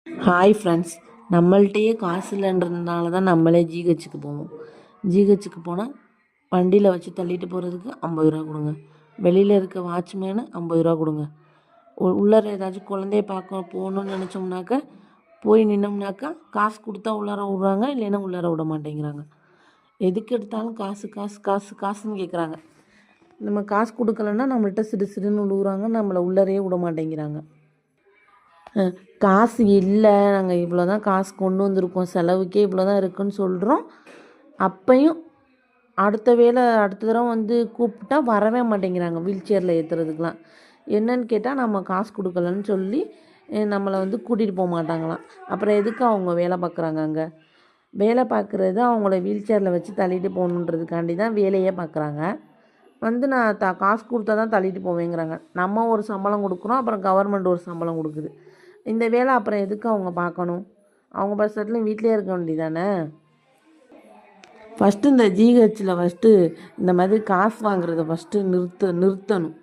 Hi friends, நம்மள்ட்டையே காசு இல்லைன்றதுனால தான் நம்மளே ஜிஹெச்சுக்கு போவோம். ஜிஹெச்சுக்கு போனால் வண்டியில் வச்சு தள்ளிட்டு போகிறதுக்கு 50 ரூபா கொடுங்க. வெளியில் இருக்க வாட்ச்மேனு 50 ரூபா கொடுங்க. உள்ளார ஏதாச்சும் குழந்தைய பார்க்க போகணுன்னு நினச்சோம்னாக்கா போய் நின்னோம்னாக்கா காசு கொடுத்தா உள்ளார விட்றாங்க, இல்லைன்னா உள்ளார விட மாட்டேங்கிறாங்க. எதுக்கு எடுத்தாலும் காசு காசு காசு காசுன்னு கேட்குறாங்க. நம்ம காசு கொடுக்கலன்னா நம்மள்கிட்ட சிறு சிறுன்னு விழுகுறாங்க, நம்மளை உள்ளாரையே விட மாட்டேங்கிறாங்க. காசு இல்லை, நாங்கள் இவ்வளோ தான் காசு கொண்டு வந்திருக்கோம், செலவுக்கே இவ்வளோ தான் இருக்குதுன்னு சொல்கிறோம். அப்பையும் அடுத்த தடவை வந்து கூப்பிட்டா வரவே மாட்டேங்கிறாங்க வீல் சேரில் ஏற்றுறதுக்கெலாம். என்னன்னு கேட்டால் நம்ம காசு கொடுக்கலன்னு சொல்லி நம்மளை வந்து கூட்டிகிட்டு போக மாட்டாங்களாம். அப்புறம் எதுக்கு அவங்க வேலை பார்க்குறாங்க? அங்கே வேலை பார்க்குறது அவங்கள வீல் சேரில் வச்சு தள்ளிட்டு போகணுன்றதுக்காண்டி தான் வேலையே பார்க்குறாங்க. வந்து நான் காசு கொடுத்தா தான் தள்ளிட்டு போவேங்கிறாங்க. நம்ம ஒரு சம்பளம் கொடுக்குறோம், அப்புறம் கவர்மெண்ட் ஒரு சம்பளம் கொடுக்குது. இந்த வேலை அப்புறம் எதுக்கு அவங்க பார்க்கணும்? அவங்க பட்சத்துலையும் வீட்டிலே இருக்க வேண்டியதானே. ஃபஸ்ட்டு இந்த ஜிஹெச்சில் இந்த மாதிரி காசு வாங்குறத நிறுத்தணும்.